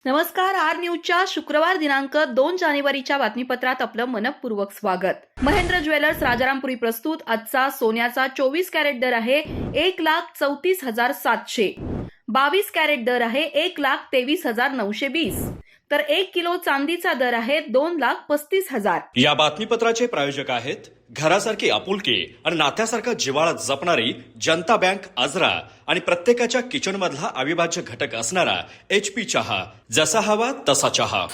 नमस्कार. आर न्यूजच्या शुक्रवार दिनांक 2 जानेवारीच्या बातमीपत्रात आपलं मनपूर्वक स्वागत. महेंद्र ज्वेलर्स राजारामपुरी प्रस्तुत आजचा सोन्याचा 24 कॅरेट दर आहे 1,34,700. 22 कॅरेट दर आहे 1,23,920. तर 1 किलो चांदीचा दर आहे 2,35,000. या बातमीपत्राचे प्रायोजक आहेत घरासारखी आपुलकी आणि नात्यासारखा जिव्हाळा जपणारी जनता बँक आजरा आणि प्रत्येकाच्या किचन मधला अविभाज्य घटक असणारा HP चहा. जसा हवा तसा चहा.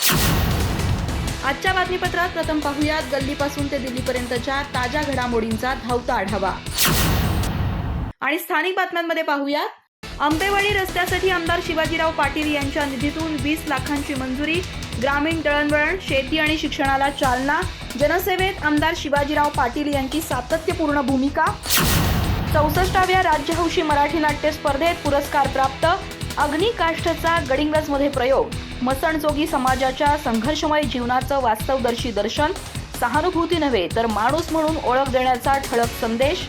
आजच्या बातमीपत्रात प्रथम पाहूयात गल्लीपासून ते दिल्लीपर्यंतच्या ताज्या घडामोडींचा धावता आढावा. आणि स्थानिक बातम्यांमध्ये पाहूयात. आंबेवाडी रस्त्यासाठी आमदार शिवाजीराव पाटील यांच्या निधीतून 20 लाखांची मंजुरी. ग्रामीण दळणवळण, शेती आणि शिक्षणाला चालना. जनसेवेत आमदार शिवाजीराव पाटील यांची सातत्यपूर्ण भूमिका. 64व्या राज्य हौशी मराठी नाट्य स्पर्धेत पुरस्कार प्राप्त. अग्निकाष्ठचा गडिंग्लजमध्ये प्रयोग. मसणजोगी समाजाच्या संघर्षमय जीवनाचं वास्तवदर्शी दर्शन. सहानुभूती नव्हे तर माणूस म्हणून ओळख देण्याचा ठळक संदेश.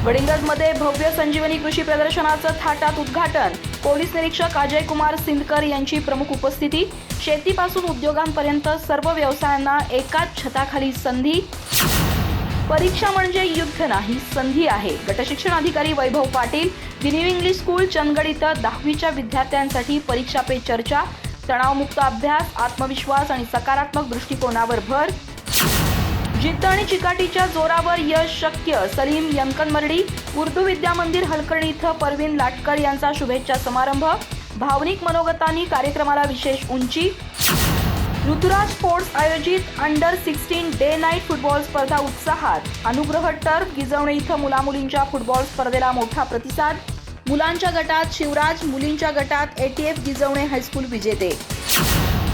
गडिंग्लजमध्ये भव्य संजीवनी कृषी प्रदर्शनाचं थाटात उद्घाटन. पोलीस निरीक्षक अजय कुमार सिंदकर यांची प्रमुख उपस्थिती. शेतीपासून उद्योगांपर्यंत सर्व व्यवसायांना एकाच छताखाली संधी. परीक्षा म्हणजे युद्ध नाही, संधी आहे. गटशिक्षण अधिकारी Vaibhav Patil. The new English school Chandgad इथं 10वीच्या विद्यार्थ्यांसाठी परीक्षा पे चर्चा. तणावमुक्त अभ्यास, आत्मविश्वास आणि सकारात्मक दृष्टिकोनावर भर. जिद्द आणि चिकाटीच्या जोरावर यश शक्य. सलीम यनकनमर्डी. उर्दू विद्या मंदिर हलकर्णी इथं परवीन लाटकर यांचा शुभेच्छा समारंभ. भावनिक मनोगतांनी कार्यक्रमाला विशेष उंची. ऋतुराज स्पोर्ट्स आयोजित अंडर 16 डे नाईट फुटबॉल स्पर्धा उत्साहात. अनुग्रह टर्फ गिजवणे इथं मुलामुलींच्या फुटबॉल स्पर्धेला मोठा प्रतिसाद. मुलांच्या गटात शिवराज, मुलींच्या गटात ATF गिजवणे हायस्कूल विजेते.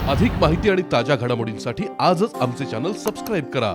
अधिक माहिती आणि ताज्या घडामोडींसाठी आजच आमचे चॅनल सबस्क्राईब करा.